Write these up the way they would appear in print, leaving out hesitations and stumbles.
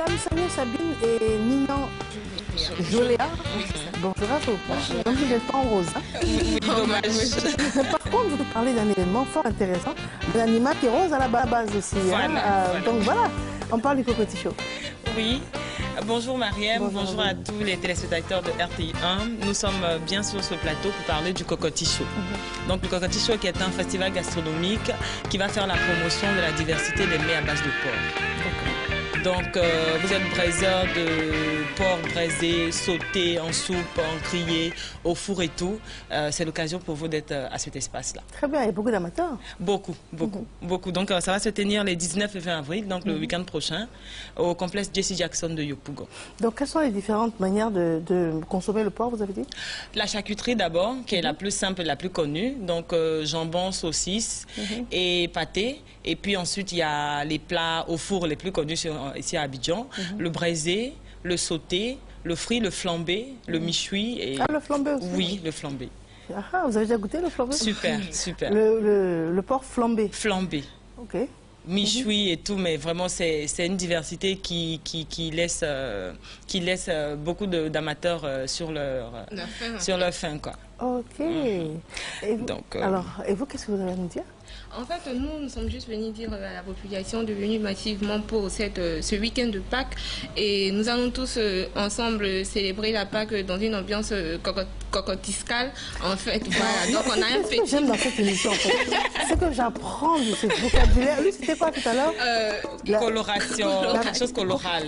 Mesdames, Samia, Sabine et Ninan Joléa. Bonjour à vous. Donc vous n'êtes pas en rose. Hein? Oui, dommage. Par contre, vous parlez d'un événement fort intéressant, d'un animal qui est rose à la base aussi. Voilà, hein? voilà. Donc voilà, on parle du Cocotti Show. Oui. Bonjour Mariam, bonjour à tous les téléspectateurs de RTI1. Nous sommes bien sur ce plateau pour parler du Cocotti Show. Donc le Cocotti Show qui est un festival gastronomique qui va faire la promotion de la diversité des mets à base de porc. Donc vous êtes braiseur de porc braisé, sauté en soupe, en grillé, au four et tout. C'est l'occasion pour vous d'être à cet espace-là. Très bien, il y a beaucoup d'amateurs. Beaucoup. Donc ça va se tenir les 19 et 20 avril, donc le week-end prochain, au complexe Jesse Jackson de Yopougon. Donc quelles sont les différentes manières de consommer le porc, vous avez dit? La charcuterie d'abord, qui est la plus simple et la plus connue. Donc jambon, saucisse et pâté. Et puis ensuite, il y a les plats au four les plus connus ici à Abidjan. Le braisé, le sauté, le frit, le flambé, le michoui. Et... Ah, le flambé aussi? Oui, le flambé. Ah, vous avez déjà goûté le flambé? Super, super. Le porc flambé? Flambé. Ok. Michoui et tout, mais vraiment c'est une diversité qui laisse beaucoup d'amateurs sur leur faim, quoi. Ok. Et vous, donc, alors, et vous, qu'est-ce que vous avez à nous dire? En fait, nous sommes juste venus dire à la population de venir massivement pour ce week-end de Pâques. Et nous allons tous ensemble célébrer la Pâques dans une ambiance cocotiscale. En fait, voilà. Donc, on a un fétiche. J'aime dans cette émission, en fait. C'est que j'apprends de ce vocabulaire. Lui, c'était quoi tout à l'heure? Coloration, quelque chose coloral.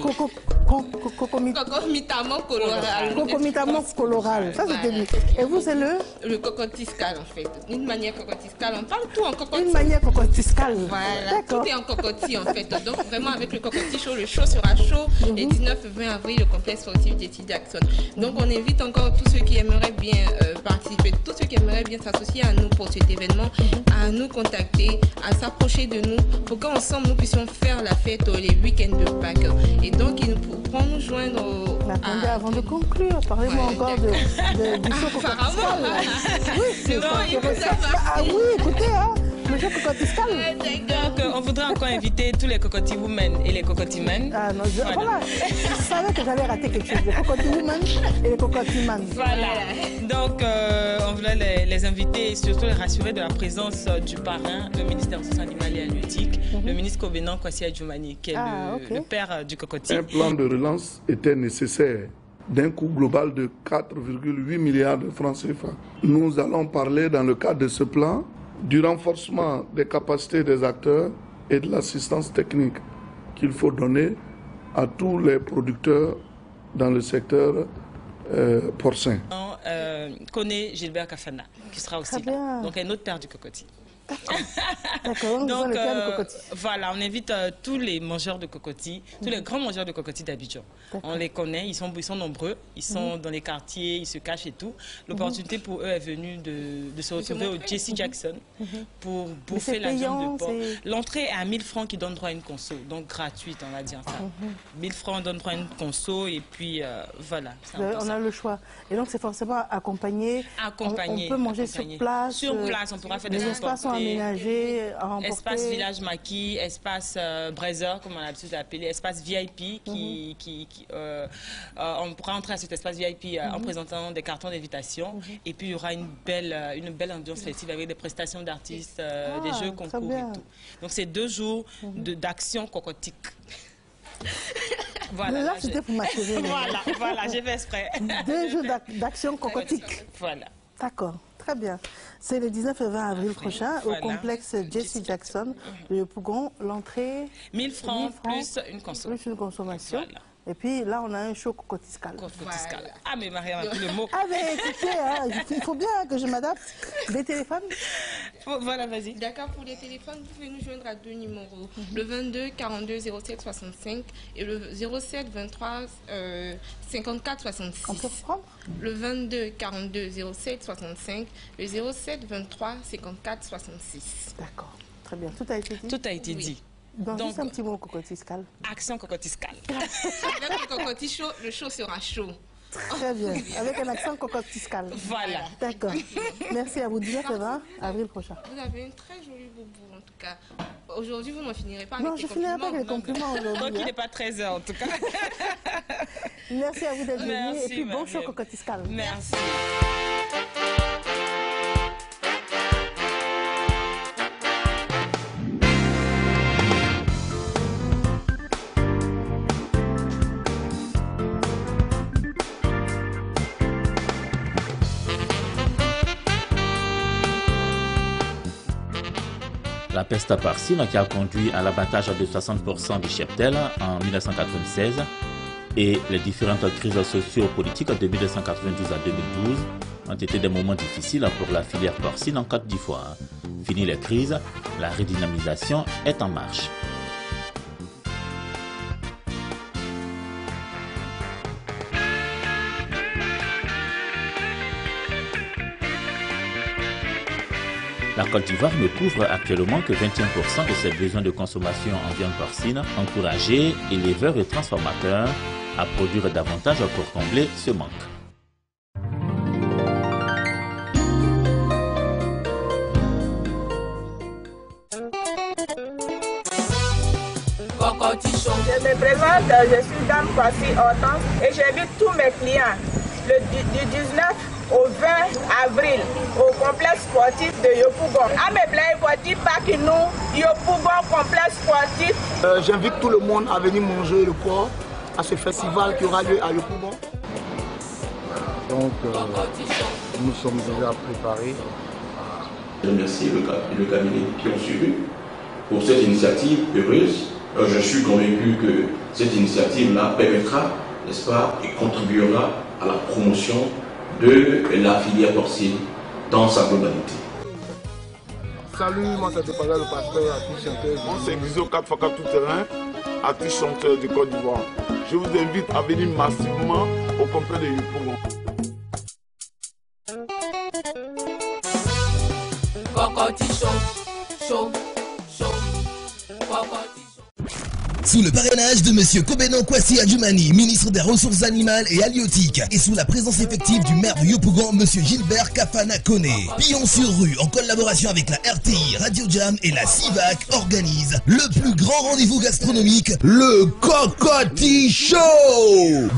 Concomitamment coloral. Concomitamment coloral. Ça, c'était lui. Et vous, c'est le cocotiscal, en fait. Une manière cocotiscale. On parle tout en cocotis. Une manière cocotiscale. Voilà. Tout est en cocotis, en fait. Donc, vraiment, avec le Cocotti Show, le show sera chaud. Les 19 et 20 avril, le complexe sportif Jesse Jackson. Donc, on invite encore tous ceux qui aimeraient bien participer, tous ceux qui aimeraient bien s'associer à nous pour cet événement, à nous contacter, à s'approcher de nous, pour qu'ensemble, nous puissions faire la fête les week-ends de Pâques. Et donc, ils pourront nous joindre attendez, avant de conclure, parlez-moi encore du show cocotiscal. Oui, c'est intéressant. Ah oui, écoutez, hein, le show cocotiscal. Donc, on voudrait encore inviter tous les cocotti women et les cocotti men. Ah non, voilà, je savais que j'allais rater quelque chose. Les cocotti women et les cocotti men. Voilà. Donc, on voulait les inviter et surtout les rassurer de la présence du parrain, le ministère des Ressources animales et halieutiques, le ministre Kobenan Kwasi Adjoumani, qui est le père du cocotti. Un plan de relance était nécessaire d'un coût global de 4,8 milliards de francs CFA. Nous allons parler dans le cadre de ce plan du renforcement des capacités des acteurs et de l'assistance technique qu'il faut donner à tous les producteurs dans le secteur porcin. Connaît Gilbert Kafana, qui sera aussi là. Donc un autre père du cocotti. D'accord, donc voilà, on invite tous les mangeurs de cocotti, tous les grands mangeurs de cocotti d'Abidjan. On les connaît, ils sont nombreux, ils sont dans les quartiers, ils se cachent et tout. L'opportunité pour eux est venue de se retrouver au Jesse Jackson pour bouffer la viande de porc. L'entrée est à 1000 francs qui donne droit à une conso, donc gratuite, on va dire ça. 1000 francs donne droit à une conso et puis voilà. On a le choix. Et donc c'est forcément accompagné. On peut manger sur place. Sur place, on pourra faire des espaces aménagés, à remporter. Espace village maquis, espace braiseur, comme on a l'habitude d'appeler, espace VIP on pourra entrer à cet espace VIP en présentant des cartons d'invitation et puis il y aura une belle ambiance festive avec des prestations d'artistes, des jeux, concours et tout. Donc c'est 2 jours d'action cocotique. Voilà, là c'était pour m'achever. Voilà, j'ai fait exprès. 2 jours d'action cocotique. Voilà. D'accord, très bien. C'est le 19 et 20 avril prochain au complexe Jesse Jackson de Yopougon. L'entrée 1000 francs plus une consommation. Plus une consommation. Voilà. Et puis là, on a un show cocotiscal. Voilà. Ah, mais Mariam a pris le mot. Ah, mais écoutez, hein, il faut bien que je m'adapte. Des téléphones? Voilà, vas-y. D'accord, pour les téléphones, vous pouvez nous joindre à 2 numéros. Le 22 42 07 65 et le 07 23 54 66. On peut reprendre? Le 22 42 07 65, le 07 23 54 66. D'accord, très bien. Tout a été dit? Tout a été dit. Donc, juste un petit mot cocotiscal. Action cocotiscale. Avec le cocotti chaud, le show sera chaud. Très bien. Avec un accent cocotiscal. Voilà. D'accord. Merci à vous. 19 et 20 avril prochain. Vous avez une très jolie boubou en tout cas. Aujourd'hui, vous n'en finirez pas avec non, les je finirai pas avec les compliments aujourd'hui. Donc il n'est pas 13h en tout cas. Merci à vous d'être venus et puis bon Mariam. show cocotiscal. Merci. La peste porcine qui a conduit à l'abattage de 60% du cheptel en 1996 et les différentes crises socio-politiques de 1992 à 2012 ont été des moments difficiles pour la filière porcine en Côte d'Ivoire. Fini les crises, la redynamisation est en marche. La Côte d'Ivoire ne couvre actuellement que 21% de ses besoins de consommation en viande porcine, encourager éleveurs et transformateurs à produire davantage pour combler ce manque. Je me présente, je suis Dame Kwasi Hortense et j'invite tous mes clients du 19 au 20 avril au complexe sportif de Yopougon. À mes blagues, il faut dire pas que nous, Yopougon, complexe sportif. J'invite tout le monde à venir manger le porc à ce festival qui aura lieu à Yopougon. Donc, nous sommes déjà préparés. Je remercie le cabinet qui ont suivi pour cette initiative heureuse. Je suis convaincu que cette initiative-là permettra, n'est-ce pas, et contribuera à la promotion de la filière porcine dans sa globalité. Salut, moi c'est le pasteur Ati Chanteur. Moi c'est Guizo 4x4 tout terrain, Ati Chanteur de Côte d'Ivoire. Je vous invite à venir massivement au complet de Yopougon. Sous le parrainage de Monsieur Kobeno Kwasi Adjumani, ministre des Ressources animales et halieutiques, et sous la présence effective du maire de Yopougon, Monsieur Gilbert Kafana Kone, Pillon sur rue, en collaboration avec la RTI, Radio Jam et la CIVAC, organise le plus grand rendez-vous gastronomique, le Cocotti Show,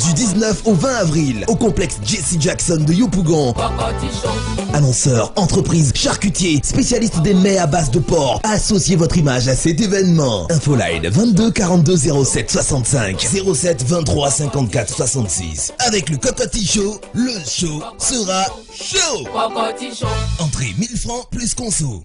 du 19 au 20 avril, au complexe Jesse Jackson de Yopougon. Annonceurs, entreprises, charcutiers, spécialistes des mets à base de porc, associez votre image à cet événement. Infoline 22 42 07 65 07 23 54 66. Avec le Cocotti Show, le show sera chaud. Cocotti Show. Entrée 1000 francs plus conso.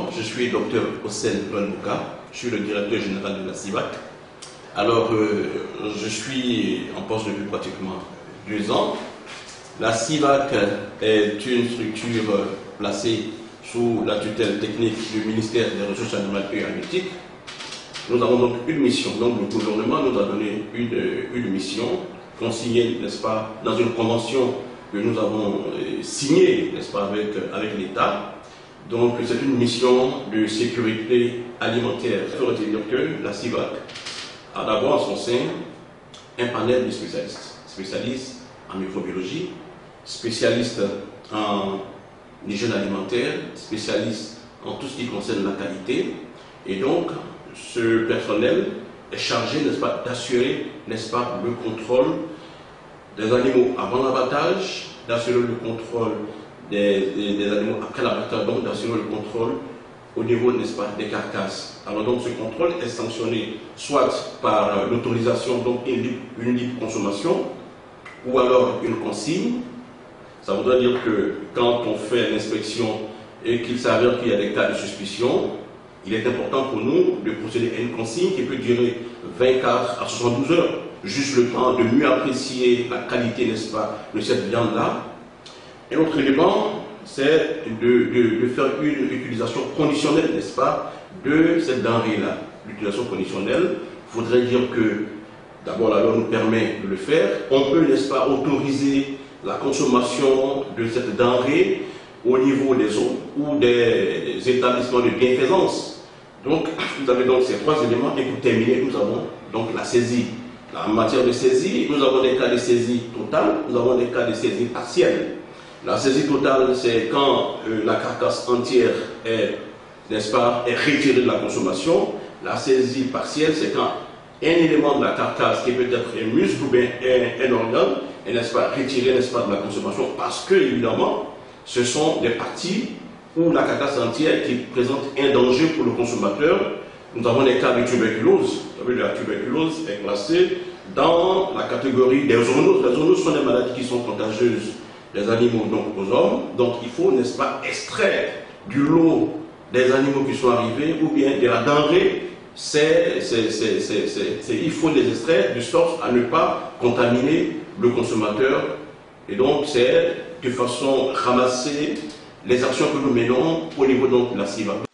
président. Je suis docteur Ossel Loanbouka. Je suis le directeur général de la CIVAC. Alors, je suis en poste depuis pratiquement 2 ans. La CIVAC est une structure placée sous la tutelle technique du ministère des Ressources animales et halieutiques. Nous avons donc une mission. Donc, le gouvernement nous a donné une mission consignée, n'est-ce pas, dans une convention que nous avons signée, n'est-ce pas, avec l'État. Donc, c'est une mission de sécurité alimentaire. Il faut retenir que la CIVAC a d'abord en son sein un panel de spécialistes. Spécialistes en microbiologie, spécialistes en hygiène alimentaire, spécialistes en tout ce qui concerne la qualité. Et donc, ce personnel est chargé, n'est-ce pas, d'assurer, n'est-ce pas, le contrôle des animaux avant l'abattage, d'assurer le contrôle des animaux après l'abattage, donc d'assurer le contrôle au niveau, n'est-ce pas, des carcasses. Alors donc ce contrôle est sanctionné soit par l'autorisation, donc une libre consommation, ou alors une consigne. Ça voudrait dire que quand on fait l'inspection et qu'il s'avère qu'il y a des cas de suspicion, il est important pour nous de procéder à une consigne qui peut durer 24 à 72 heures, juste le temps de mieux apprécier la qualité, n'est-ce pas, de cette viande-là. Et l'autre élément, c'est de faire une utilisation conditionnelle, n'est-ce pas, de cette denrée-là. L'utilisation conditionnelle voudrait dire que, d'abord, la loi nous permet de le faire. On peut, n'est-ce pas, autoriser la consommation de cette denrée au niveau des zones ou des établissements de bienfaisance. Donc, vous avez donc ces 3 éléments. Et pour terminer, nous avons donc la saisie. En matière de saisie, nous avons des cas de saisie totale, nous avons des cas de saisie partielle. La saisie totale, c'est quand la carcasse entière est, n'est-ce pas, est retirée de la consommation. La saisie partielle, c'est quand un élément de la carcasse, qui peut être un muscle ou bien un organe, est, n'est-ce pas, retiré, n'est-ce pas, de la consommation, parce que, évidemment, ce sont des parties où la carcasse entière qui présente un danger pour le consommateur. Nous avons des cas de tuberculose. Vous savez, la tuberculose est classée dans la catégorie des zoonoses. Les zoonoses sont des maladies qui sont contagieuses des animaux donc aux hommes. Donc il faut, n'est-ce pas, extraire du lot des animaux qui sont arrivés ou bien de la denrée. Il faut les extraire de sorte à ne pas contaminer le consommateur. Et donc c'est de façon ramassée les actions que nous menons au niveau donc, de la CIVAC.